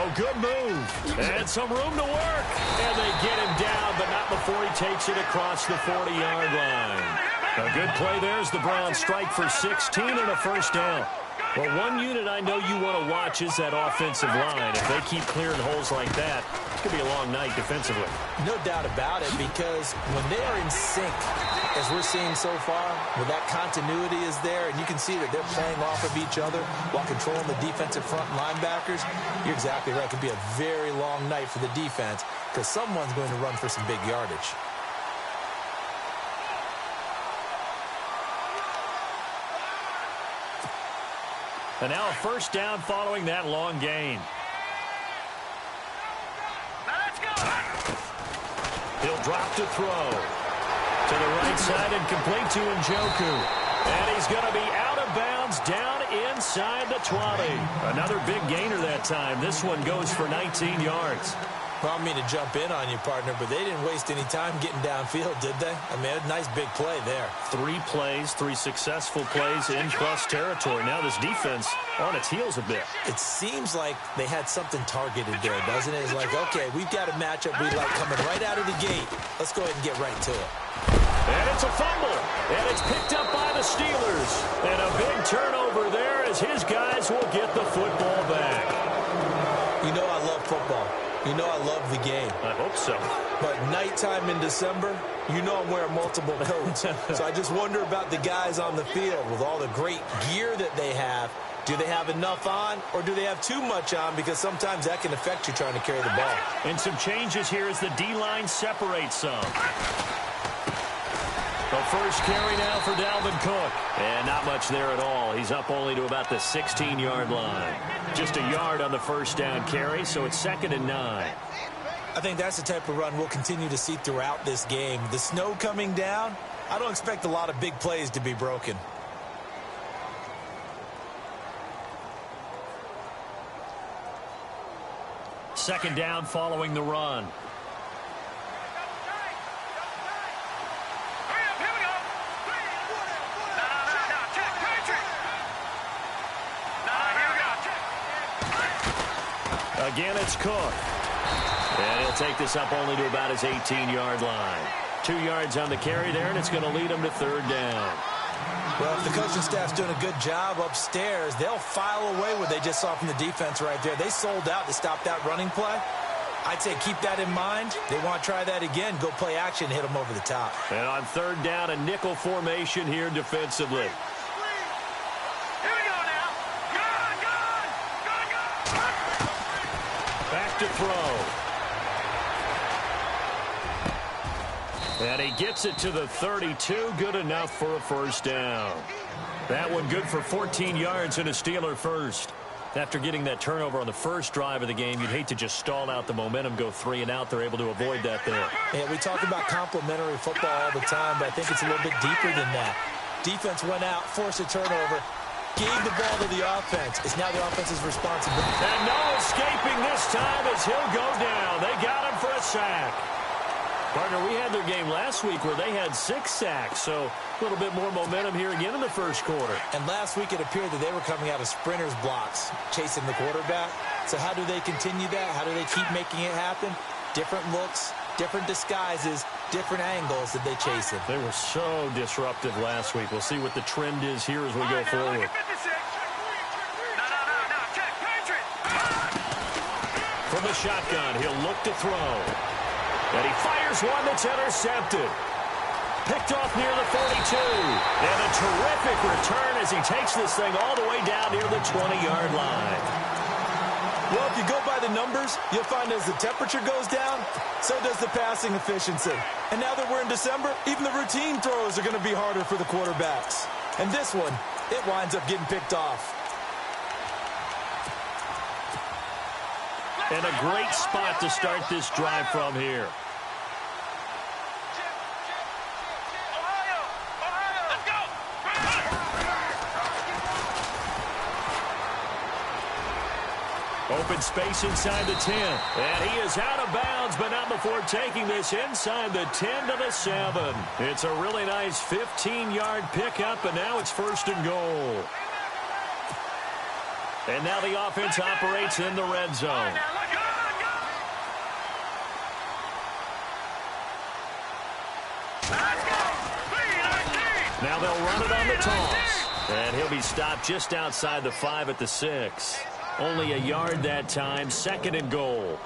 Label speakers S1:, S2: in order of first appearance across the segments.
S1: Oh, good move. And some room to work. And they get him down, but not before he takes it across the 40-yard line. A good play there as the Browns strike for 16 and a first down. Well, one unit I know you want to watch is that offensive line. If they keep clearing holes like that, it's going to be a long night defensively.
S2: No doubt about it, because when they are in sync, as we're seeing so far, where that continuity is there, and you can see that they're playing off of each other while controlling the defensive front linebackers, you're exactly right. It could be a very long night for the defense because someone's going to run for some big yardage.
S1: And now a first down following that long gain. He'll drop to throw. To the right side and complete to Njoku. And he's going to be out of bounds down inside the 20. Another big gainer that time. This one goes for 19 yards.
S2: Well, I mean to jump in on you, partner, but they didn't waste any time getting downfield, did they? I mean, a nice big play there.
S1: 3 plays, 3 successful plays in plus territory. Now this defense on its heels a bit.
S2: It seems like they had something targeted there, doesn't it? It's like, okay, we've got a matchup we like coming right out of the gate. Let's go ahead and get right to it.
S1: And it's a fumble, and it's picked up by the Steelers. And a big turnover there as his guys will get the football back.
S2: You know I love football. You know I love the game.
S1: I hope so.
S2: But nighttime in December, you know I'm wearing multiple coats. So I just wonder about the guys on the field with all the great gear that they have. Do they have enough on, or do they have too much on? Because sometimes that can affect you trying to carry the ball.
S1: And some changes here as the D-line separates some. The first carry now for Dalvin Cook. And not much there at all. He's up only to about the 16-yard line. Just a yard on the first down carry, so it's 2nd and 9.
S2: I think that's the type of run we'll continue to see throughout this game. The snow coming down, I don't expect a lot of big plays to be broken.
S1: Second down following the run. Again, it's Cook. And he'll take this up only to about his 18-yard line. 2 yards on the carry there, and it's going to lead him to 3rd down.
S2: Well, if the coaching staff's doing a good job upstairs, they'll file away what they just saw from the defense right there. They sold out to stop that running play. I'd say keep that in mind. They want to try that again. Go play action, hit them over the top.
S1: And on 3rd down, a nickel formation here defensively. Back to throw. And he gets it to the 32. Good enough for a first down. That one good for 14 yards and a Steeler first. After getting that turnover on the first drive of the game, you'd hate to just stall out the momentum, go 3 and out. They're able to avoid that there.
S2: Yeah, we talk about complementary football all the time, but I think it's a little bit deeper than that. Defense went out, forced a turnover, gave the ball to the offense. It's now the offense's responsibility.
S1: And no escaping this time as he'll go down. They got him for a sack. Partner, we had their game last week where they had 6 sacks, so a little bit more momentum here again in the first quarter.
S2: And last week it appeared that they were coming out of sprinters blocks, chasing the quarterback. So how do they continue that? How do they keep making it happen? Different looks, different disguises, different angles that they chase it.
S1: They were so disruptive last week. We'll see what the trend is here as we go forward. From the shotgun, he'll look to throw. And he fires one that's intercepted. Picked off near the 42. And a terrific return as he takes this thing all the way down near the 20-yard line.
S2: Well, if you go by the numbers, you'll find as the temperature goes down, so does the passing efficiency. And now that we're in December, even the routine throws are going to be harder for the quarterbacks. And this one, it winds up getting picked off.
S1: And a great spot to start this drive from here. Open space inside the 10. And he is out of bounds, but not before taking this inside the 10 to the 7. It's a really nice 15-yard pickup, and now it's 1st and goal. And now the offense operates in the red zone. Now they'll run it on the toss. And he'll be stopped just outside the 5 at the 6. Only a yard that time, 2nd and goal.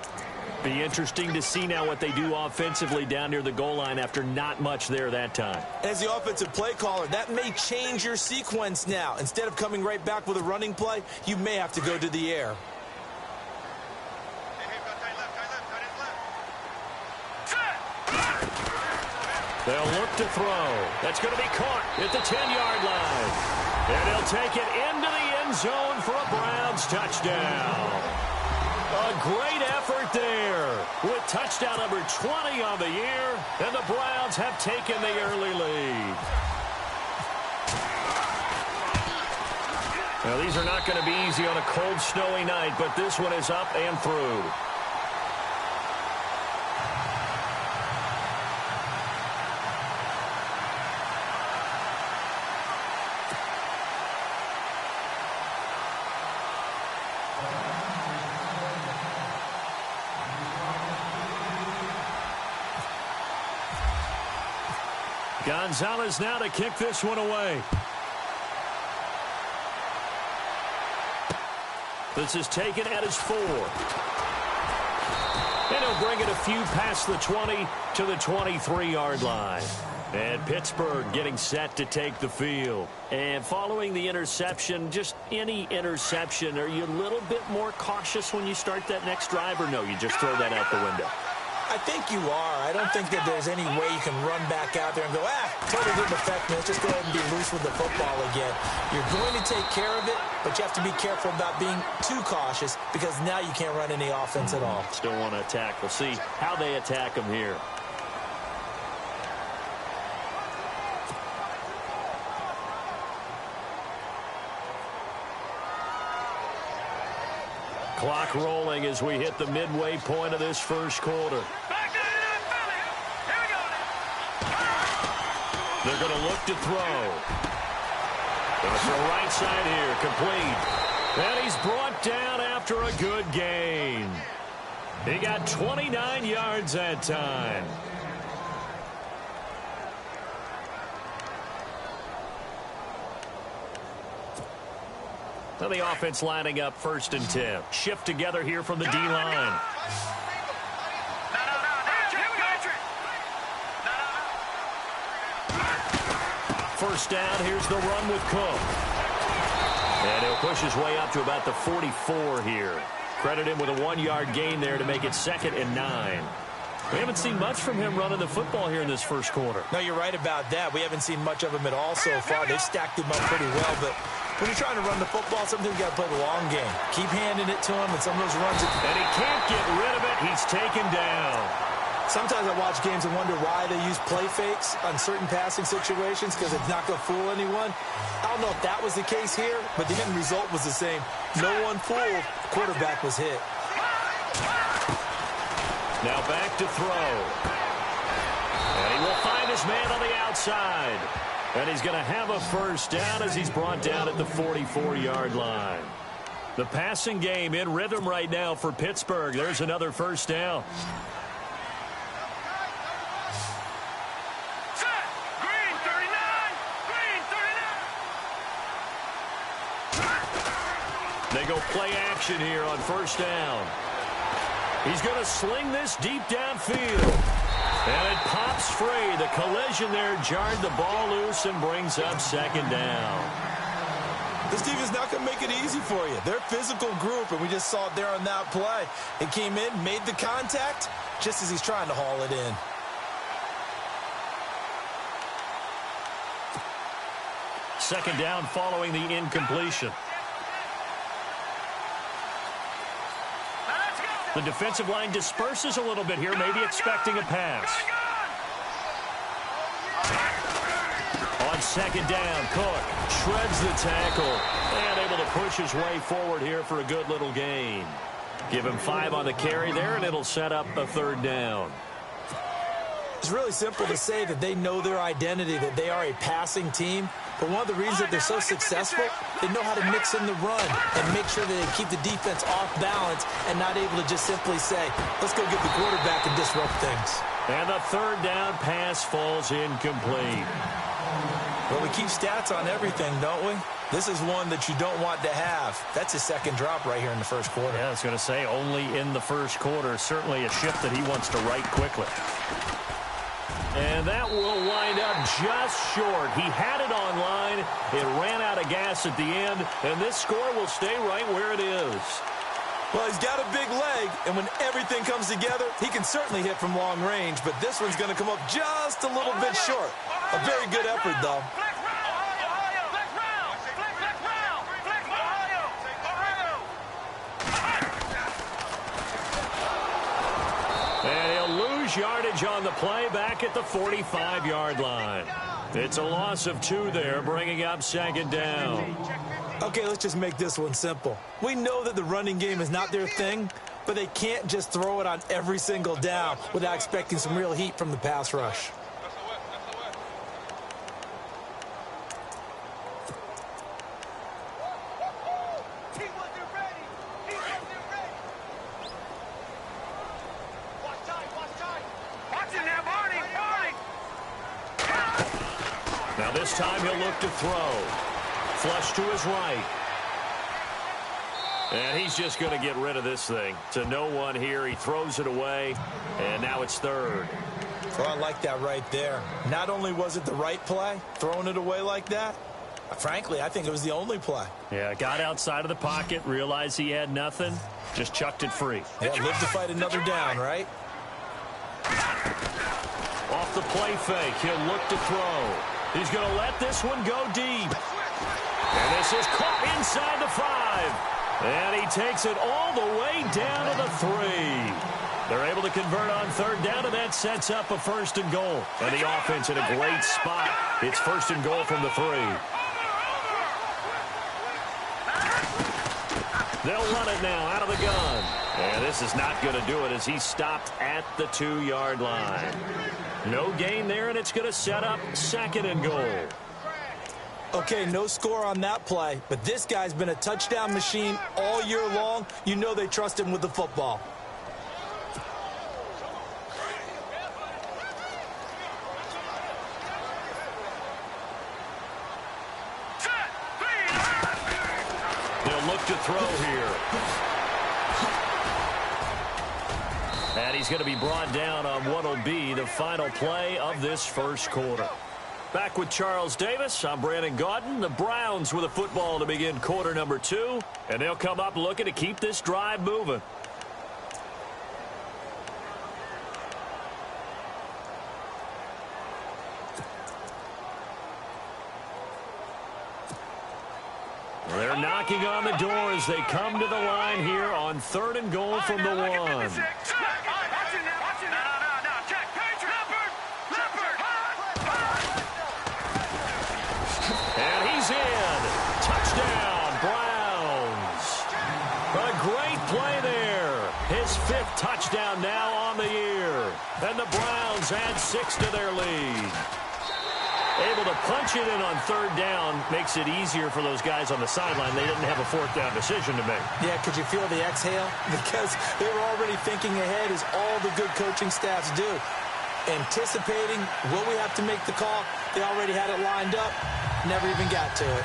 S1: Be interesting to see now what they do offensively down near the goal line after not much there that time.
S2: As the offensive play caller, that may change your sequence now. Instead of coming right back with a running play, you may have to go to the air.
S1: They'll look to throw. That's going to be caught at the 10-yard line. And he'll take it into the end zone for a Browns touchdown. A great effort there with touchdown number 20 on the year. And the Browns have taken the early lead. Now, these are not going to be easy on a cold, snowy night, but this one is up and through. Gonzalez now to kick this one away. This is taken at his 4. And he'll bring it a few past the 20 to the 23-yard line. And Pittsburgh getting set to take the field. And following the interception, just any interception, are you a little bit more cautious when you start that next drive, or no, you just throw that out the window?
S2: I think you are. I don't think that there's any way you can run back out there and go, totally didn't affect me. Let's just go ahead and be loose with the football again. You're going to take care of it, but you have to be careful about being too cautious because now you can't run any offense at all.
S1: Still want to attack. We'll see how they attack him here. Clock rolling as we hit the midway point of this first quarter. They're going to look to throw. It's the right side here, complete. And he's brought down after a good gain. He got 29 yards that time. Now the offense lining up 1st and 10. Shift together here from the D-line. First down, here's the run with Cook. And he'll push his way up to about the 44 here. Credit him with a 1-yard gain there to make it 2nd and 9. We haven't seen much from him running the football here in this first quarter.
S2: No, you're right about that. We haven't seen much of him at all so far. They've stacked him up pretty well, but when you're trying to run the football, sometimes you got to play the long game. Keep handing it to him, and some of those runs...
S1: And he can't get rid of it. He's taken down.
S2: Sometimes I watch games and wonder why they use play fakes on certain passing situations because it's not going to fool anyone. I don't know if that was the case here, but the end result was the same. No one fooled. Quarterback was hit.
S1: Now back to throw. And he will find his man on the outside. And he's going to have a first down as he's brought down at the 44-yard line. The passing game in rhythm right now for Pittsburgh. There's another first down. They go play action here on first down. He's going to sling this deep downfield. And it pops free. The collision there jarred the ball loose and brings up 2nd down.
S2: This team is not going to make it easy for you. They're a physical group, and we just saw it there on that play. It came in, made the contact, just as he's trying to haul it in.
S1: Second down following the incompletion. The defensive line disperses a little bit here, maybe expecting a pass. On 2nd down, Cook shreds the tackle and able to push his way forward here for a good little gain. Give him 5 on the carry there, and it'll set up a 3rd down.
S2: It's really simple to say that they know their identity, that they are a passing team. But one of the reasons that they're so successful, they know how to mix in the run and make sure that they keep the defense off balance and not able to just simply say, let's go get the quarterback and disrupt things.
S1: And the third down pass falls incomplete.
S2: Well, we keep stats on everything, don't we? This is one that you don't want to have. That's his second drop right here in the first quarter.
S1: Yeah, I was going to say only in the first quarter. Certainly a shift that he wants to right quickly. And that will wind up just short. He had it online. It ran out of gas at the end, and this score will stay right where it is.
S2: Well, he's got a big leg, and when everything comes together, he can certainly hit from long range, but this one's going to come up just a little bit short. A very good effort, though.
S1: And he'll lose yardage on the play back at the 45-yard line. It's a loss of 2 there, bringing up second down.
S2: Okay, let's just make this one simple. We know that the running game is not their thing, but they can't just throw it on every single down without expecting some real heat from the pass rush.
S1: Now this time he'll look to throw. Flush to his right. And he's just going to get rid of this thing. To no one here. He throws it away. And now it's third.
S2: Well, I like that right there. Not only was it the right play, throwing it away like that, frankly, I think it was the only play.
S1: Yeah, got outside of the pocket, realized he had nothing, just chucked it free.
S2: Yeah, live to fight another down, right?
S1: Off the play fake, he'll look to throw. He's going to let this one go deep. And this is caught inside the 5. And he takes it all the way down to the 3. They're able to convert on third down, and that sets up a first and goal. And the offense in a great spot. It's first and goal from the 3. They'll run it now out of the gun. And this is not going to do it as he's stopped at the 2-yard line. No gain there, and it's going to set up second and goal.
S2: Okay, no score on that play, but this guy's been a touchdown machine all year long. You know they trust him with the football.
S1: They'll look to throw here. And he's going to be brought down on what will be the final play of this first quarter. Back with Charles Davis, I'm Brandon Gaudin. The Browns with a football to begin quarter number 2. And they'll come up looking to keep this drive moving. They're knocking on the door as they come to the line here on third and goal from the 1. And he's in. Touchdown, Browns. A great play there. His 5th touchdown now on the year. And the Browns add 6 to their lead. Able to punch it in on third down makes it easier for those guys on the sideline. They didn't have a 4th down decision to make.
S2: Yeah, could you feel the exhale? Because they were already thinking ahead, as all the good coaching staffs do. Anticipating, will we have to make the call? They already had it lined up. Never even got to it.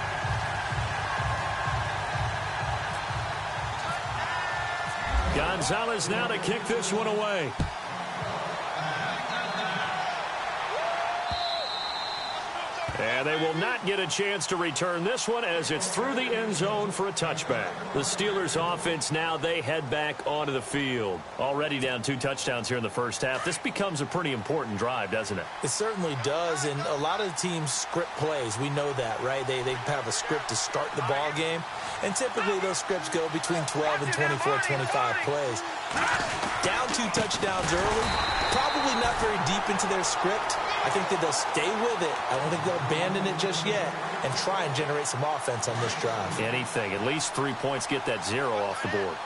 S1: Gonzalez now to kick this one away. And they will not get a chance to return this one as it's through the end zone for a touchback. The Steelers offense now, they head back onto the field. Already down 2 touchdowns here in the first half. This becomes a pretty important drive, doesn't it?
S2: It certainly does, and a lot of the teams script plays. We know that, right? They have a script to start the ball game, and typically those scripts go between 12 and 24, 25 plays. Down 2 touchdowns early, probably not very deep into their script. I think that they'll stay with it. I don't think they'll abandon it just yet and try and generate some offense on this drive.
S1: Anything. At least 3 points, get that 0 off the board.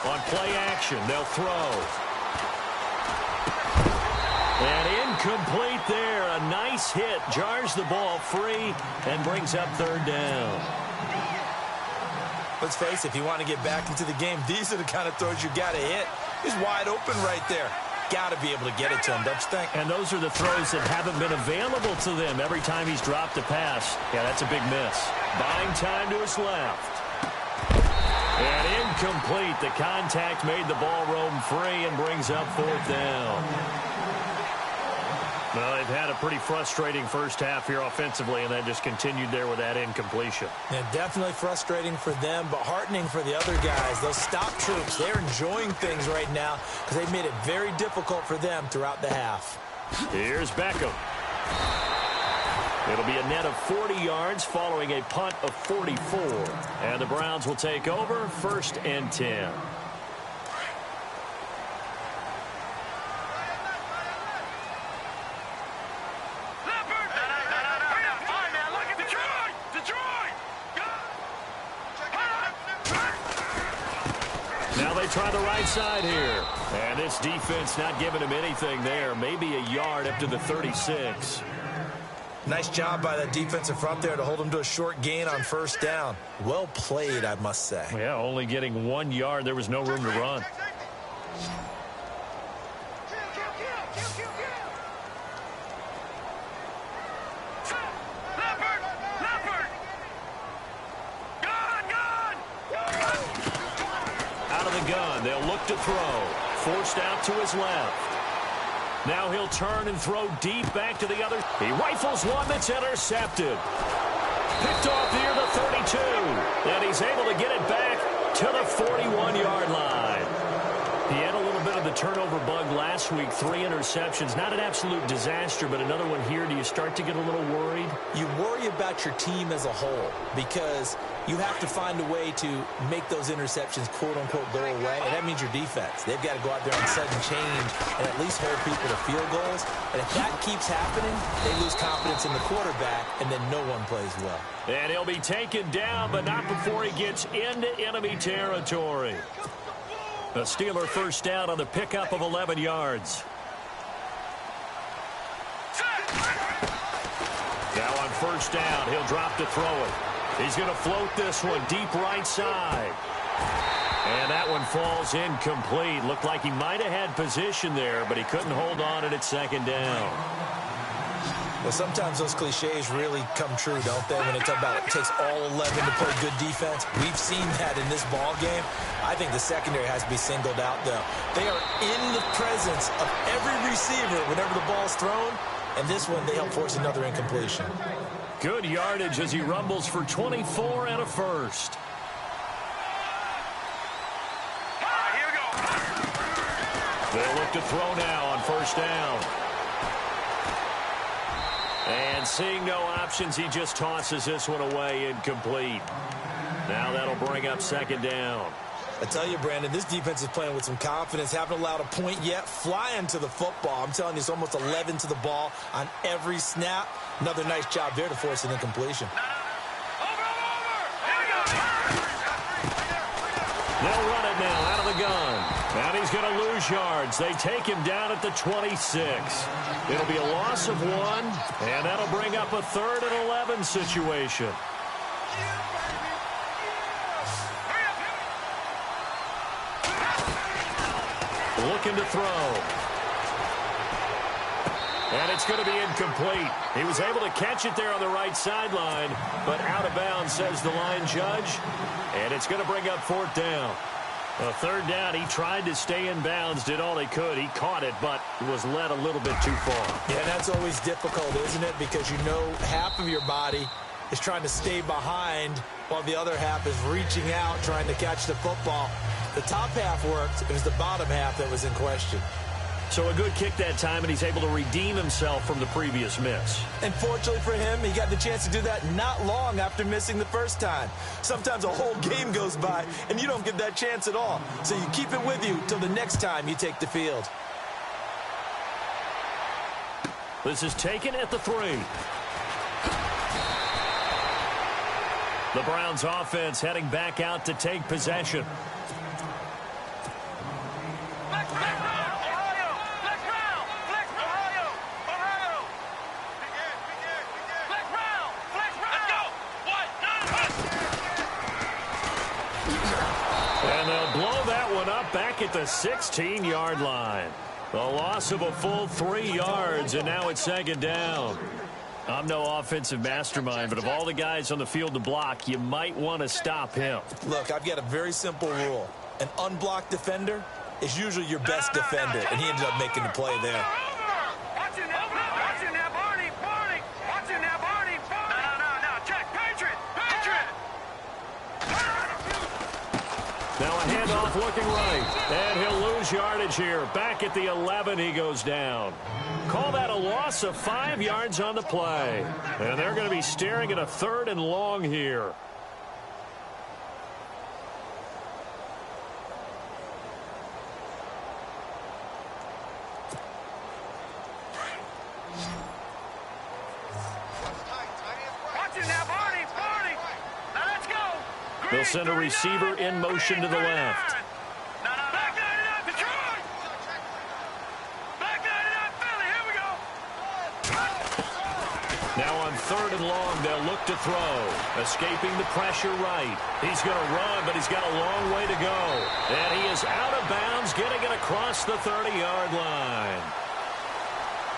S1: On play action, they'll throw. And incomplete there. A nice hit. Jars the ball free and brings up third down.
S2: Let's face it, if you want to get back into the game, these are the kind of throws you got to hit. He's wide open right there. Got to be able to get it to him, don't you think?
S1: And those are the throws that haven't been available to them every time he's dropped a pass. Yeah, that's a big miss. Buying time to his left. And incomplete. The contact made the ball roam free and brings up fourth down. Well, they've had a pretty frustrating first half here offensively, and that just continued there with that incompletion.
S2: Yeah, definitely frustrating for them, but heartening for the other guys. Those stop troops, they're enjoying things right now because they've made it very difficult for them throughout the half.
S1: Here's Beckham. It'll be a net of 40 yards following a punt of 44. And the Browns will take over, 1st and 10. Now they try the right side here. And this defense not giving him anything there. Maybe a yard up to the 36.
S2: Nice job by that defensive front there to hold him to a short gain on first down. Well played, I must say.
S1: Yeah, only getting 1 yard. There was no room to run. Out of the gun, they'll look to throw. Forced out to his left. Now he'll turn and throw deep back to the other. He rifles one that's intercepted. Picked off near the 32. And he's able to get it back to the 41-yard line. He had a little bit of the turnover bug last week. 3 interceptions. Not an absolute disaster, but another one here. Do you start to get a little worried?
S2: You worry about your team as a whole because you have to find a way to make those interceptions, quote-unquote, go away, and that means your defense. They've got to go out there and sudden change and at least hold people to field goals. And if that keeps happening, they lose confidence in the quarterback, and then no one plays well.
S1: And he'll be taken down, but not before he gets into enemy territory. A Steeler first down on the pickup of 11 yards. Now on first down, he'll drop to throw it. He's going to float this one deep right side. And that one falls incomplete. Looked like he might have had position there, but he couldn't hold on at second down.
S2: Well, sometimes those cliches really come true, don't they, when they talk about it takes all 11 to play good defense. We've seen that in this ball game. I think the secondary has to be singled out, though. They are in the presence of every receiver whenever the ball's thrown, and this one they help force another incompletion.
S1: Good yardage as he rumbles for 24 and a first.
S3: Here we go.
S1: They'll look to throw now on first down. And seeing no options, he just tosses this one away incomplete. Now that'll bring up second down.
S2: I tell you, Brandon, this defense is playing with some confidence. Haven't allowed a point yet. Flying to the football. I'm telling you, it's almost 11 to the ball on every snap. Another nice job there to force an incompletion.
S1: They'll run it now out of the gun. And he's going to lose yards. They take him down at the 26. It'll be a loss of 1, and that'll bring up a 3rd and 11 situation. Looking to throw. And it's going to be incomplete. He was able to catch it there on the right sideline, but out of bounds, says the line judge. And it's going to bring up 4th down. A 3rd down, he tried to stay in bounds, did all he could. He caught it, but was led a little bit too far.
S2: Yeah, that's always difficult, isn't it? Because you know half of your body is trying to stay behind while the other half is reaching out, trying to catch the football. The top half worked. It was the bottom half that was in question.
S1: So a good kick that time, and he's able to redeem himself from the previous miss.
S2: And fortunately for him, he got the chance to do that not long after missing the first time. Sometimes a whole game goes by, and you don't get that chance at all. So you keep it with you till the next time you take the field.
S1: This is taken at the 3. The Browns offense heading back out to take possession. They'll blow that one up back at the 16-yard line. A loss of a full 3 yards, and now it's second down. I'm no offensive mastermind, but of all the guys on the field to block, you might want to stop him.
S2: Look, I've got a very simple rule. An unblocked defender is usually your best defender, and he ended up making the play there.
S1: Now a handoff looking right, and he'll lose yardage here. Back at the 11, he goes down. Call that a loss of 5 yards on the play. And they're going to be staring at a 3rd and long here. They'll send a receiver in motion to the left. Now on 3rd and long, they'll look to throw. Escaping the pressure right. He's going to run, but he's got a long way to go. And he is out of bounds, getting it across the 30-yard line.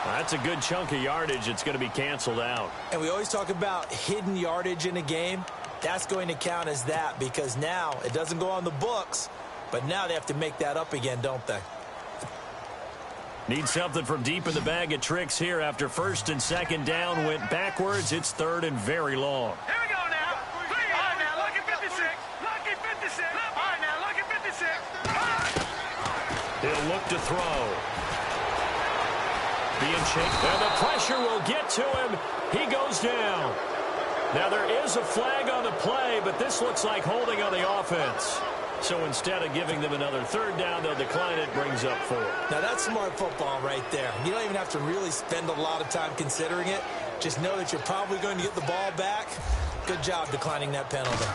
S1: That's a good chunk of yardage. It's going to be canceled out.
S2: And we always talk about hidden yardage in a game. That's going to count as that because now it doesn't go on the books, but now they have to make that up again, don't they?
S1: Need something from deep in the bag of tricks here after 1st and 2nd down went backwards. It's 3rd and very long.
S3: Here we go now. All right, now, look at 56. Look at 56. All right, now, look at 56.
S1: He'll look to throw. Being shaken. And the pressure will get to him. He goes down. Now, there is a flag on the play, but this looks like holding on the offense. So instead of giving them another 3rd down, they'll decline it, brings up 4.
S2: Now, that's smart football right there. You don't even have to really spend a lot of time considering it. Just know that you're probably going to get the ball back. Good job declining that penalty.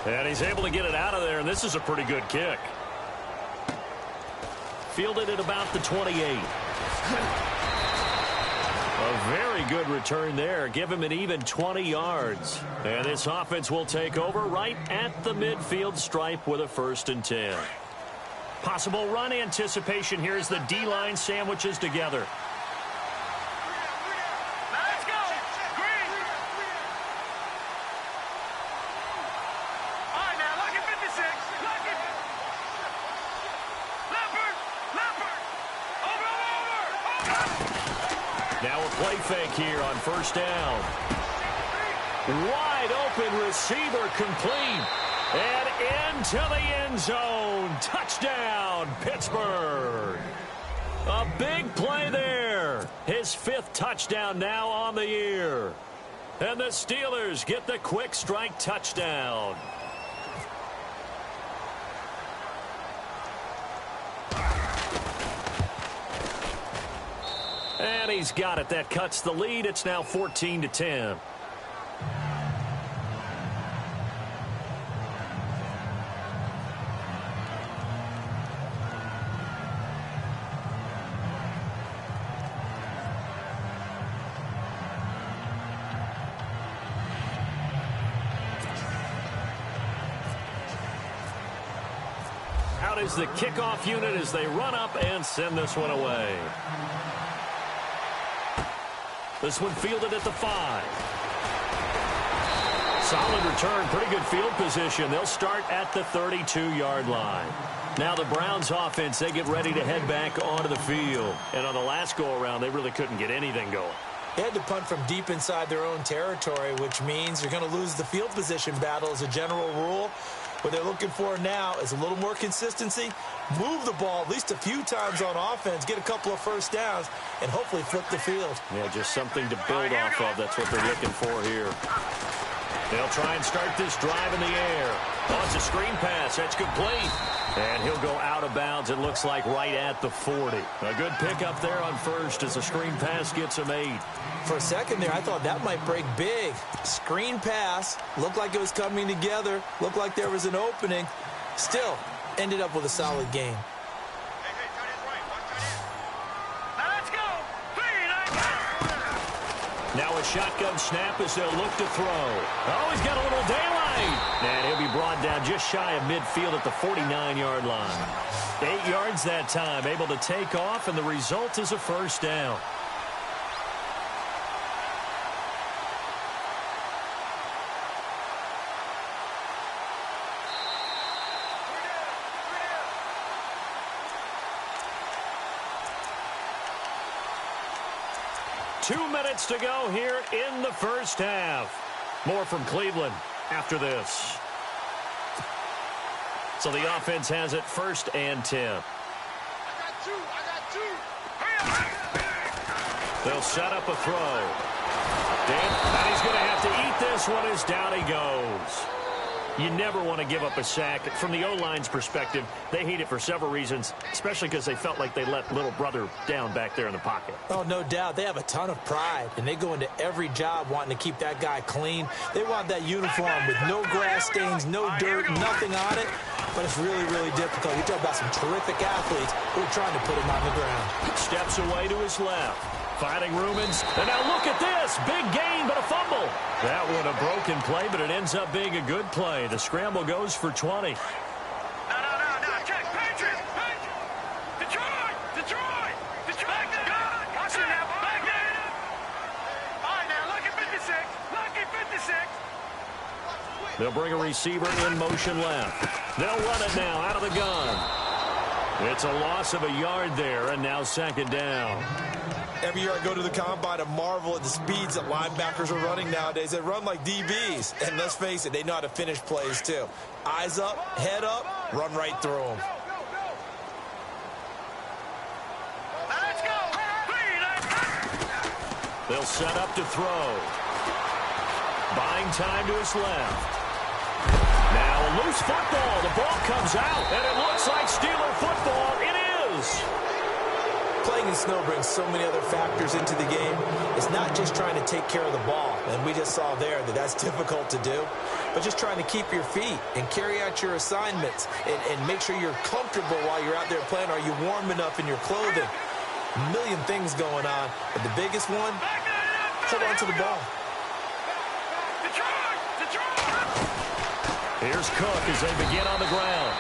S1: And he's able to get it out of there, and this is a pretty good kick. Fielded at about the 28. A very good return there. Give him an even 20 yards. And this offense will take over right at the midfield stripe with a 1st and 10. Possible run anticipation here as the D-line sandwiches together.
S3: Let's go. Green. All right, now, look at 56. Look at Leopard. Over.
S1: Now a play fake here on 1st down. Wide open receiver complete. And into the end zone. Touchdown, Pittsburgh. A big play there. His 5th touchdown now on the year. And the Steelers get the quick strike touchdown. And he's got it. That cuts the lead. It's now 14-10. Out is the kickoff unit as they run up and send this one away. This one fielded at the 5. Solid return, pretty good field position. They'll start at the 32-yard line. Now the Browns offense, they get ready to head back onto the field. And on the last go-around, they really couldn't get anything going.
S2: They had to punt from deep inside their own territory, which means you're going to lose the field position battle as a general rule. What they're looking for now is a little more consistency, move the ball at least a few times on offense, get a couple of 1st downs, and hopefully flip the field.
S1: Yeah, just something to build off of. That's what they're looking for here. They'll try and start this drive in the air. Oh, it's a screen pass. That's complete. And he'll go out of bounds, it looks like, right at the 40. A good pickup there on 1st as the screen pass gets him 8.
S2: For a second there, I thought that might break big. Screen pass, looked like it was coming together, looked like there was an opening. Still, ended up with a solid game.
S1: Now a shotgun snap as they'll look to throw. Oh, he's got a little daylight right. And he'll be brought down just shy of midfield at the 49-yard line. 8 yards that time, able to take off, and the result is a first down. Two minutes to go here in the first half. More from Cleveland after this. So the offense has it 1st and 10. They'll set up a throw. And he's going to have to eat this one as down he goes. You never want to give up a sack. From the O-line's perspective, they hate it for several reasons, especially because they felt like they let little brother down back there in the pocket.
S2: Oh, no doubt. They have a ton of pride, and they go into every job wanting to keep that guy clean. They want that uniform with no grass stains, no dirt, nothing on it. But it's really, really difficult. You're talking about some terrific athletes who are trying to put him on the ground.
S1: Steps away to his left. Finding Rumens. And now look at this. Big gain, but a fumble. That one a broken play, but it ends up being a good play. The scramble goes for 20.
S3: No. Check. Patriots. Detroit. Back there. Watch it now. Back there. All right, now, lucky 56. Lucky 56.
S1: They'll bring a receiver in motion left. They'll run it now out of the gun. It's a loss of a yard there, and now 2nd down.
S2: Every year I go to the combine, I marvel at the speeds that linebackers are running nowadays. They run like DBs. And let's face it, they know how to finish plays too. Eyes up, head up, run right through them.
S3: Let's go.
S1: They'll set up to throw. Buying time to his left. Now a loose football. The ball comes out, and it looks like Steeler football. It is.
S2: Playing in snow brings so many other factors into the game. It's not just trying to take care of the ball, and we just saw there that that's difficult to do, but just trying to keep your feet and carry out your assignments and make sure you're comfortable while you're out there playing. Are you warm enough in your clothing? A million things going on, but the biggest one, hold on to the ball.
S1: Here's Cook as they begin on the ground.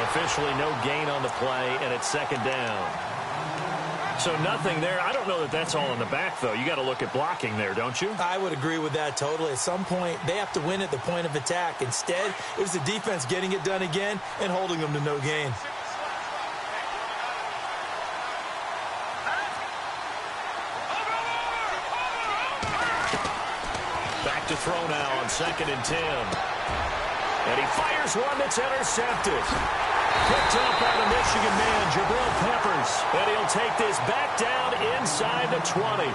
S1: Officially no gain on the play, and it's 2nd down. So nothing there. I don't know that that's all in the back, though. You got to look at blocking there, don't you?
S2: I would agree with that totally. At some point, they have to win at the point of attack. Instead, it was the defense getting it done again and holding them to no gain.
S1: Back to throw now on 2nd and 10. And he fires one that's intercepted. Picked up by the Michigan man, Jabril Peppers. And he'll take this back down inside the 20.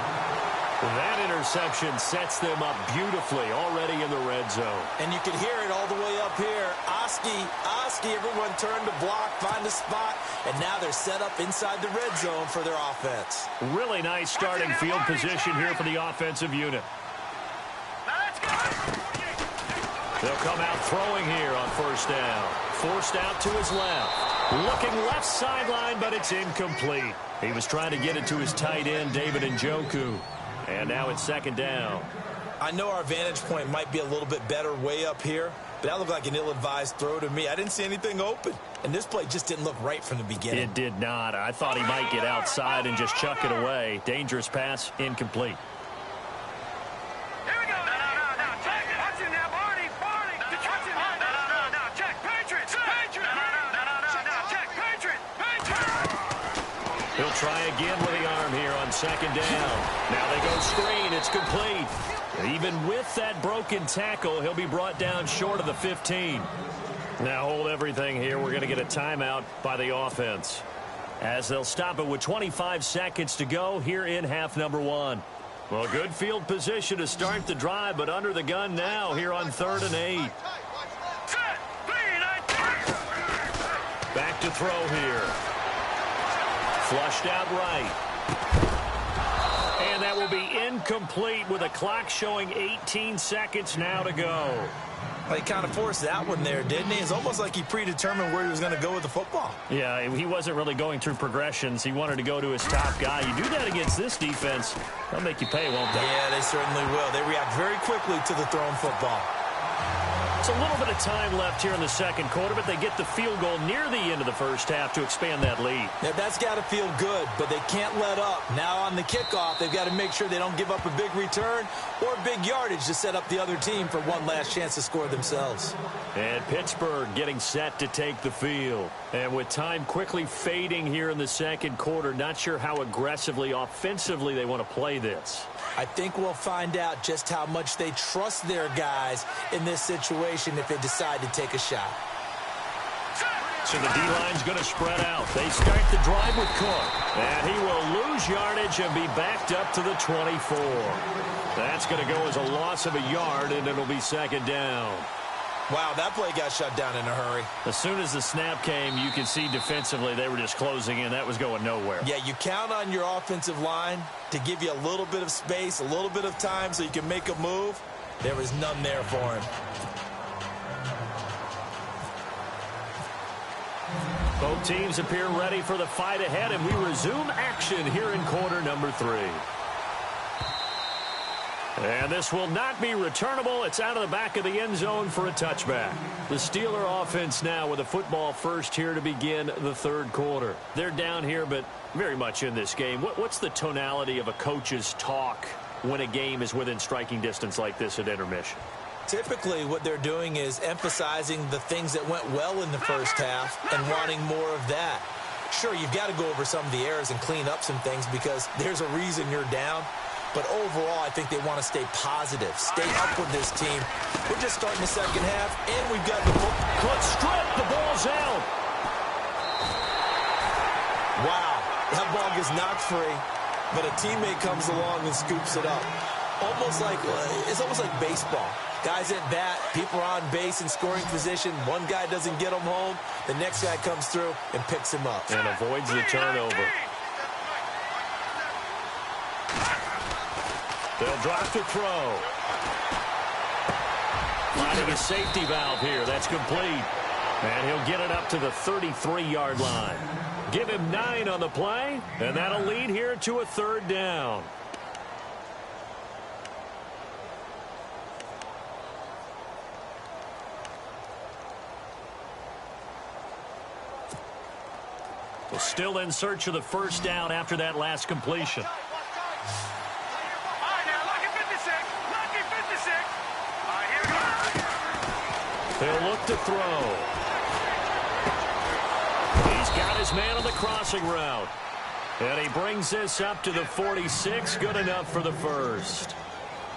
S1: That interception sets them up beautifully already in the red zone.
S2: And you can hear it all the way up here. Oski, everyone turned to block, find a spot, and now they're set up inside the red zone for their offense.
S1: Really nice starting field position here for the offensive unit. They'll come out throwing here on 1st down. Forced out to his left. Looking left sideline, but it's incomplete. He was trying to get it to his tight end, David Njoku. And now it's 2nd down.
S2: I know our vantage point might be a little bit better way up here, but that looked like an ill-advised throw to me. I didn't see anything open, and this play just didn't look right from the beginning.
S1: It did not. I thought he might get outside and just chuck it away. Dangerous pass, incomplete. He'll try again with the arm here on 2nd down. Now they go screen. It's complete. Even with that broken tackle, he'll be brought down short of the 15. Now hold everything here. We're going to get a timeout by the offense, as they'll stop it with 25 seconds to go here in half number 1. Well, good field position to start the drive, but under the gun now here on 3rd and 8. Back to throw here. Flushed out right. And that will be incomplete with a clock showing 18 seconds now to go.
S2: Well, he kind of forced that one there, didn't he? It's almost like he predetermined where he was going to go with the football.
S1: Yeah, he wasn't really going through progressions. He wanted to go to his top guy. You do that against this defense, they'll make you pay, won't they?
S2: Yeah, they certainly will. They react very quickly to the thrown football.
S1: It's a little bit of time left here in the second quarter, but they get the field goal near the end of the first half to expand that lead.
S2: Yeah, that's got to feel good, but they can't let up. Now on the kickoff, they've got to make sure they don't give up a big return or big yardage to set up the other team for one last chance to score themselves.
S1: And Pittsburgh getting set to take the field. And with time quickly fading here in the second quarter, not sure how aggressively, offensively they want to play this.
S2: I think we'll find out just how much they trust their guys in this situation if they decide to take a shot.
S1: So the D-line's going to spread out. They start the drive with Cook. And he will lose yardage and be backed up to the 24. That's going to go as a loss of a yard, and it'll be second down.
S2: Wow, that play got shut down in a hurry.
S1: As soon as the snap came, you could see defensively they were just closing in. That was going nowhere.
S2: Yeah, you count on your offensive line to give you a little bit of space, a little bit of time so you can make a move. There was none there for him.
S1: Both teams appear ready for the fight ahead, and we resume action here in quarter number 3. And this will not be returnable. It's out of the back of the end zone for a touchback. The Steeler offense now with a football first here to begin the third quarter. They're down here, but very much in this game. What's the tonality of a coach's talk when a game is within striking distance like this at intermission?
S2: Typically, what they're doing is emphasizing the things that went well in the first half and wanting more of that. Sure, you've got to go over some of the errors and clean up some things because there's a reason you're down. But overall, I think they want to stay positive, stay up with this team. We're just starting the second half, and we've got the ball.
S1: Cook strip, the ball's out.
S2: Wow, that ball gets knocked free, but a teammate comes along and scoops it up. It's almost like baseball. Guys at bat, people are on base in scoring position. One guy doesn't get them home. The next guy comes through and picks him up.
S1: And avoids the turnover. They'll drop to throw. Finding a safety valve here. That's complete. And he'll get it up to the 33-yard line. Give him 9 on the play, and that'll lead here to a third down. Well, still in search of the first down after that last completion. They'll look to throw. He's got his man on the crossing route. And he brings this up to the 46. Good enough for the first.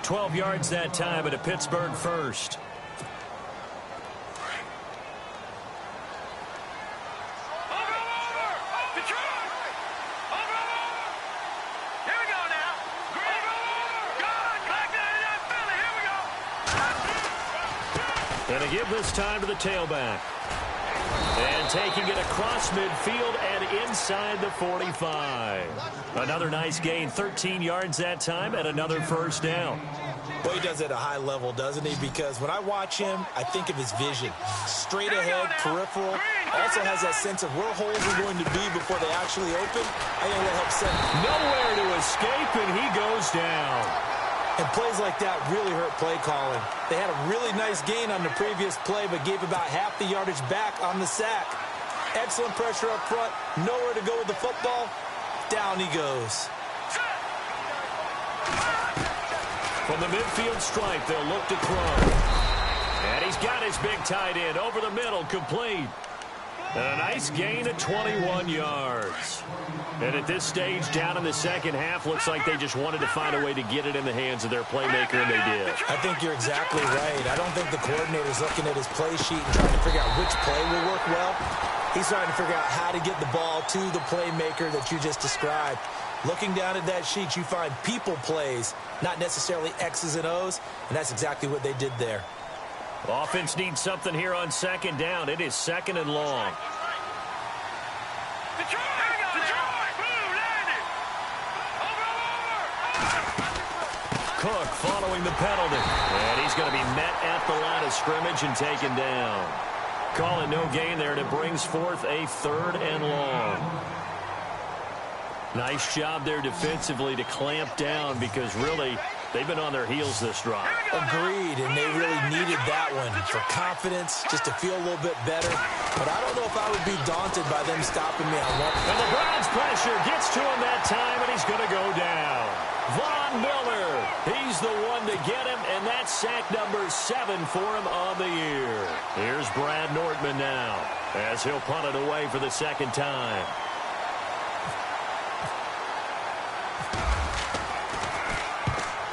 S1: 12 yards that time at a Pittsburgh first. Going to give this time to the tailback. And taking it across midfield and inside the 45. Another nice gain, 13 yards that time, and another first down.
S2: Well, he does it at a high level, doesn't he? Because when I watch him, I think of his vision. Straight ahead, peripheral. Also has that sense of where holes are going to be before they actually open. I think that helps set.
S1: Nowhere to escape, and he goes down.
S2: And plays like that really hurt play calling. They had a really nice gain on the previous play, but gave about half the yardage back on the sack. Excellent pressure up front. Nowhere to go with the football. Down he goes.
S1: From the midfield stripe, they'll look to throw. And he's got his big tight end over the middle, complete. And a nice gain of 21 yards. And at this stage, down in the second half, looks like they just wanted to find a way to get it in the hands of their playmaker, and they did.
S2: I think you're exactly right. I don't think the coordinator's looking at his play sheet and trying to figure out which play will work well. He's trying to figure out how to get the ball to the playmaker that you just described. Looking down at that sheet, you find people plays, not necessarily X's and O's, and that's exactly what they did there.
S1: Offense needs something here on second down. It is second and long. Cook following the penalty. And he's going to be met at the line of scrimmage and taken down. Calling no gain there, and it brings forth a third and long. Nice job there defensively to clamp down, because really They've been on their heels this drive.
S2: Agreed, and they really needed that one for confidence, just to feel a little bit better. But I don't know if I would be daunted by them stopping me on one.
S1: And the Browns' pressure gets to him that time, and he's going to go down. Von Miller, he's the one to get him, and that's sack number 7 for him on the year. Here's Brad Nordman now, as he'll punt it away for the second time.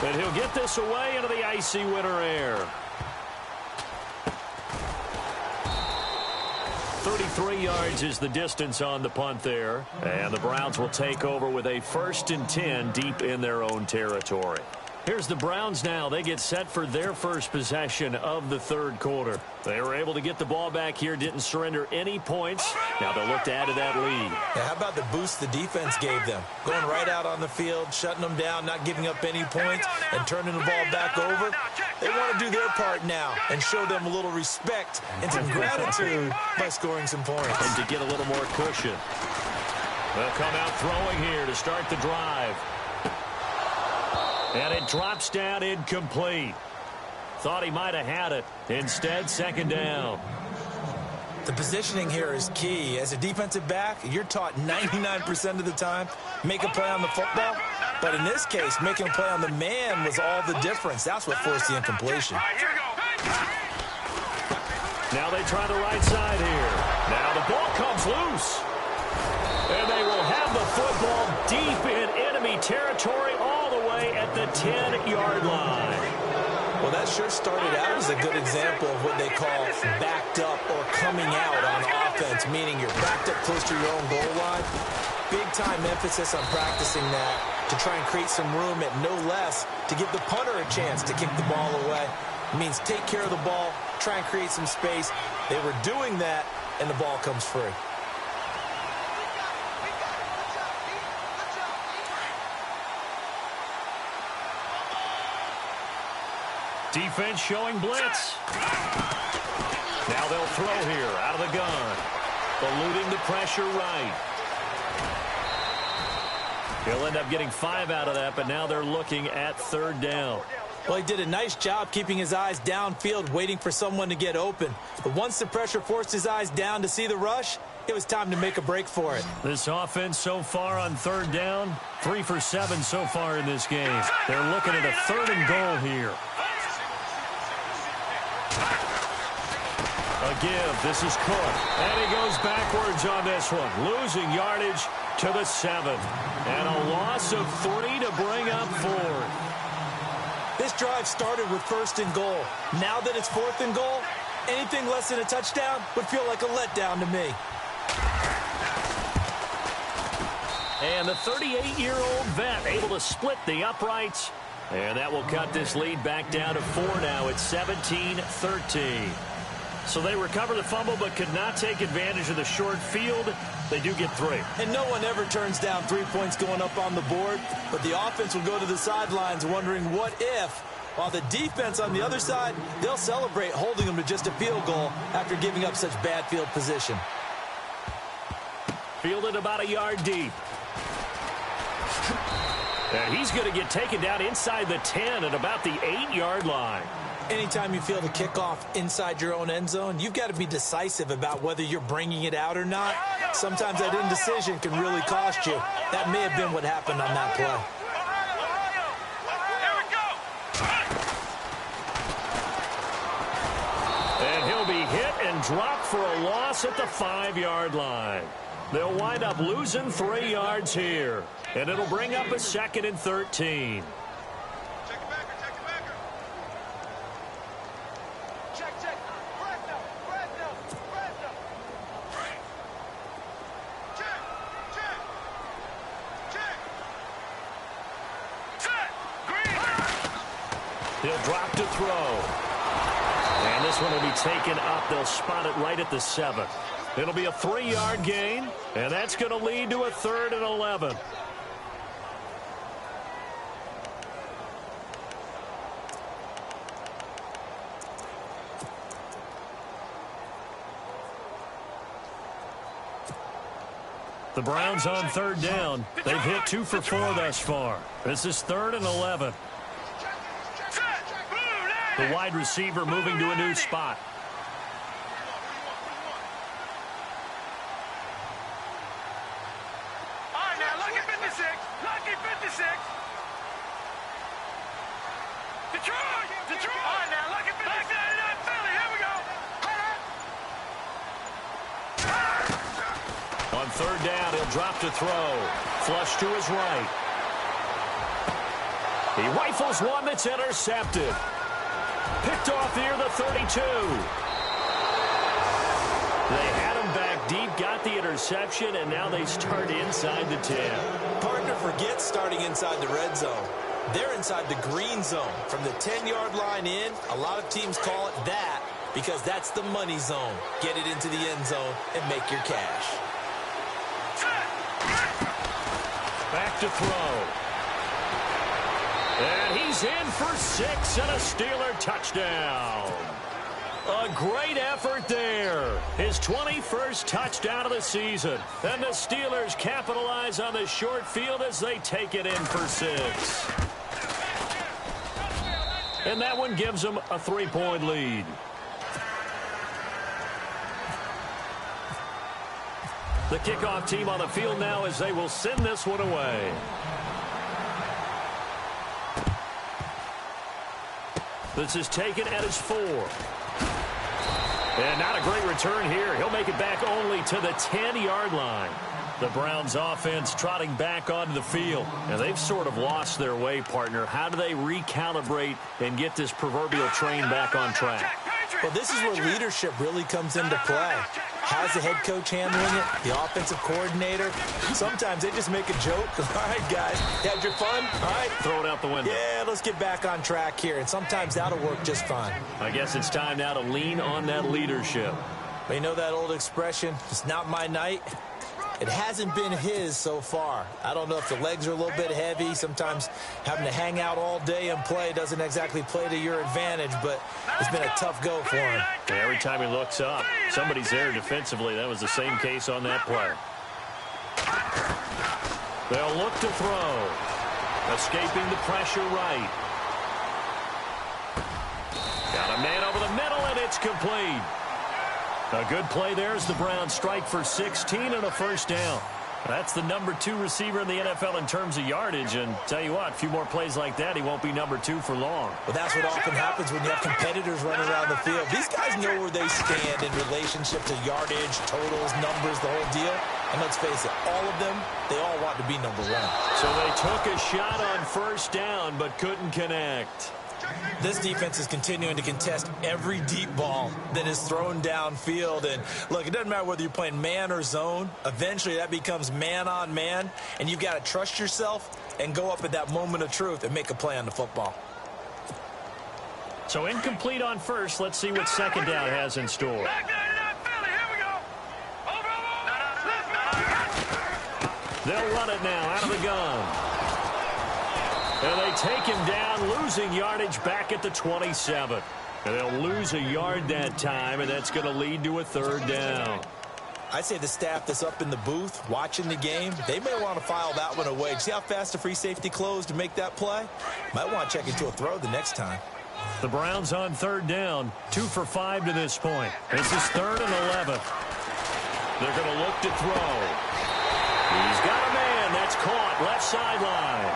S1: And he'll get this away into the icy winter air. 33 yards is the distance on the punt there. And the Browns will take over with a 1st and 10 deep in their own territory. Here's the Browns now. They get set for their first possession of the third quarter. They were able to get the ball back here, didn't surrender any points. Now they'll look to add to that lead.
S2: Yeah, how about the boost the defense gave them? Going right out on the field, shutting them down, not giving up any points, and turning the ball back over. They want to do their part now and show them a little respect and some gratitude by scoring some points.
S1: And to get a little more cushion. They'll come out throwing here to start the drive. And it drops down incomplete. Thought he might have had it. Instead, second down.
S2: The positioning here is key. As a defensive back, you're taught 99% of the time, make a play on the football. But in this case, making a play on the man was all the difference. That's what forced the incompletion.
S1: Now they try the right side here. Now the ball comes loose. And they will have the football deep in enemy territory all the way at the 10-yard line.
S2: Well, that sure started out as a good example of what they call backed up or coming out on offense, meaning you're backed up close to your own goal line. Big-time emphasis on practicing that to try and create some room at no less to give the punter a chance to kick the ball away. It means take care of the ball, try and create some space. They were doing that, and the ball comes free.
S1: Defense showing blitz. Now they'll throw here out of the gun. Eluding the pressure right. He'll end up getting 5 out of that, but now they're looking at third down.
S2: Well, he did a nice job keeping his eyes downfield, waiting for someone to get open. But once the pressure forced his eyes down to see the rush, it was time to make a break for it.
S1: This offense so far on third down, 3 for 7 so far in this game. They're looking at a 3rd and goal here. A give. This is Cook. And he goes backwards on this one. Losing yardage to the 7. And a loss of 3 to bring up 4.
S2: This drive started with 1st and goal. Now that it's 4th and goal, anything less than a touchdown would feel like a letdown to me.
S1: And the 38-year-old vet able to split the uprights. And that will cut this lead back down to 4 now. It's 17-13. So they recover the fumble but could not take advantage of the short field. They do get 3.
S2: And no one ever turns down 3 points going up on the board. But the offense will go to the sidelines wondering what if. While the defense on the other side, they'll celebrate holding them to just a field goal after giving up such bad field position.
S1: Fielded about a yard deep. And he's going to get taken down inside the 10 at about the 8-yard line.
S2: Anytime you feel the kickoff inside your own end zone, you've got to be decisive about whether you're bringing it out or not. Sometimes that indecision can really cost you. That may have been what happened on that play.
S1: And he'll be hit and dropped for a loss at the 5-yard line. They'll wind up losing 3 yards here. And it'll bring up a 2nd and 13. He'll drop to throw. And this one will be taken up. They'll spot it right at the 7. It'll be a 3-yard gain, and that's going to lead to a 3rd and 11. The Browns on third down. They've hit 2 for 4 thus far. This is 3rd and 11. The wide receiver moving to a new spot.
S3: All right, now, lucky 56. Lucky 56. Detroit! Detroit! All right, now, lucky 56. Back 99 Philly. Here we go.
S1: On third down, he'll drop to throw. Flush to his right. He rifles one that's intercepted. Picked off near the 32. They had him back deep, got the interception, and now they start inside the 10.
S2: Partner, forget starting inside the red zone. They're inside the green zone. From the 10-yard line in, a lot of teams call it that because that's the money zone. Get it into the end zone and make your cash.
S1: Back to throw. And he's in for 6 and a Steeler touchdown. A great effort there. His 21st touchdown of the season. And the Steelers capitalize on the short field as they take it in for 6. And that one gives them a 3-point lead. The kickoff team on the field now as they will send this one away. This is taken at his 4. And not a great return here. He'll make it back only to the 10-yard line. The Browns offense trotting back onto the field. And they've sort of lost their way, partner. How do they recalibrate and get this proverbial train back on track?
S2: Well, this is where leadership really comes into play. How's the head coach handling it? The offensive coordinator? Sometimes they just make a joke. All right, guys, had your fun? All right.
S1: Throw it out the window.
S2: Yeah, let's get back on track here. And sometimes that'll work just fine.
S1: I guess it's time now to lean on that leadership.
S2: But you know that old expression, it's not my night? It hasn't been his so far. I don't know if the legs are a little bit heavy. Sometimes having to hang out all day and play doesn't exactly play to your advantage, but it's been a tough go for him.
S1: And every time he looks up, somebody's there defensively. That was the same case on that play. They'll look to throw. Escaping the pressure right. Got a man over the middle, and it's complete. A good play there as the Browns strike for 16 and a first down. That's the number 2 receiver in the NFL in terms of yardage. And tell you what, a few more plays like that, he won't be number 2 for long.
S2: Well, that's what often happens when you have competitors running around the field. These guys know where they stand in relationship to yardage, totals, numbers, the whole deal. And let's face it, all of them, they all want to be number 1.
S1: So they took a shot on first down but couldn't connect.
S2: This defense is continuing to contest every deep ball that is thrown downfield. And, look, it doesn't matter whether you're playing man or zone. Eventually, that becomes man-on-man, and you've got to trust yourself and go up at that moment of truth and make a play on the football.
S1: So incomplete on first. Let's see what second down has in store. They'll run it now out of the gun. And they take him down, losing yardage back at the 27. And they'll lose a yard that time, and that's going to lead to a third down.
S2: I'd say the staff that's up in the booth watching the game, they may want to file that one away. See how fast the free safety closed to make that play? Might want to check into a throw the next time.
S1: The Browns on third down, 2 for 5 to this point. This is 3rd and 11. They're going to look to throw. He's got a man. That's caught left sideline.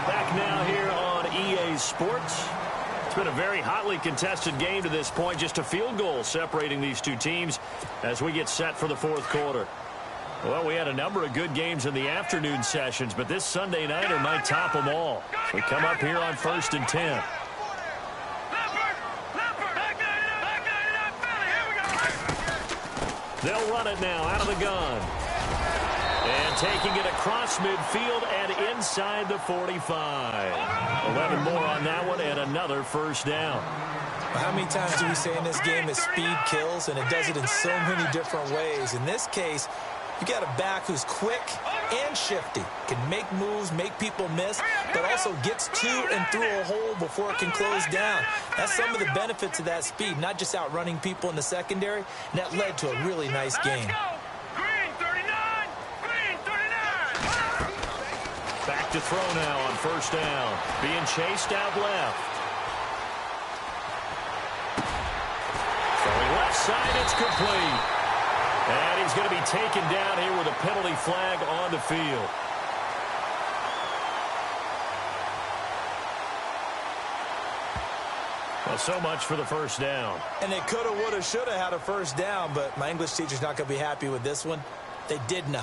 S1: Back now here on EA Sports. It's been a very hotly contested game to this point. Just a field goal separating these two teams as we get set for the fourth quarter. Well, we had a number of good games in the afternoon sessions, but this Sunday nighter might top them all. We come up here on 1st and 10. They'll run it now out of the gun. And taking it across midfield and inside the 45. 11 more on that one and another first down.
S2: How many times do we say in this game that speed kills, and it does it in so many different ways? In this case, you got a back who's quick and shifty, can make moves, make people miss, but also gets to and through a hole before it can close down. That's some of the benefits of that speed, not just outrunning people in the secondary, and that led to a really nice game.
S1: Back to throw now on first down. Being chased out left. outside. It's complete. And he's going to be taken down here with a penalty flag on the field. Well, so much for the first down.
S2: And they could have, would have, should have had a first down, but my English teacher's not going to be happy with this one. They didn't.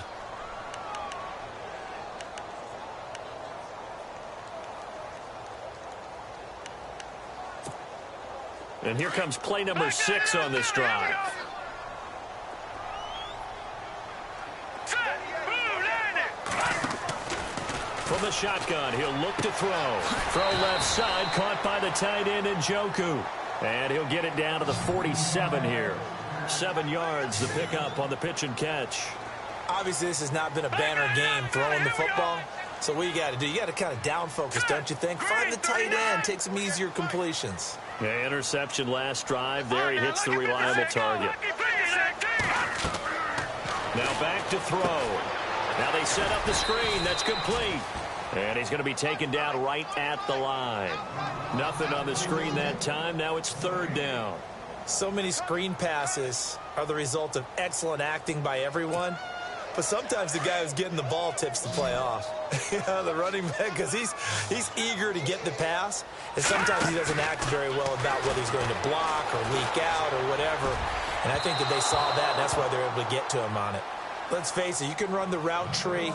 S1: And here comes play number 6 on this drive. From the shotgun, he'll look to throw. Throw left side, caught by the tight end Njoku. And he'll get it down to the 47 here. 7 yards, the pickup on the pitch and catch.
S2: Obviously, this has not been a banner game throwing the football. So what you got to do, you got to kind of down focus, don't you think? Find the tight end, take some easier completions.
S1: Yeah, interception last drive. There he hits the reliable target. Now back to throw. Now they set up the screen. That's complete. And he's going to be taken down right at the line. Nothing on the screen that time. Now it's 3rd down.
S2: So many screen passes are the result of excellent acting by everyone. But sometimes the guy who's getting the ball tips the play off. The running back, because he's eager to get the pass. And sometimes he doesn't act very well about whether he's going to block or leak out or whatever. And I think that they saw that, and that's why they're able to get to him on it. Let's face it, you can run the route tree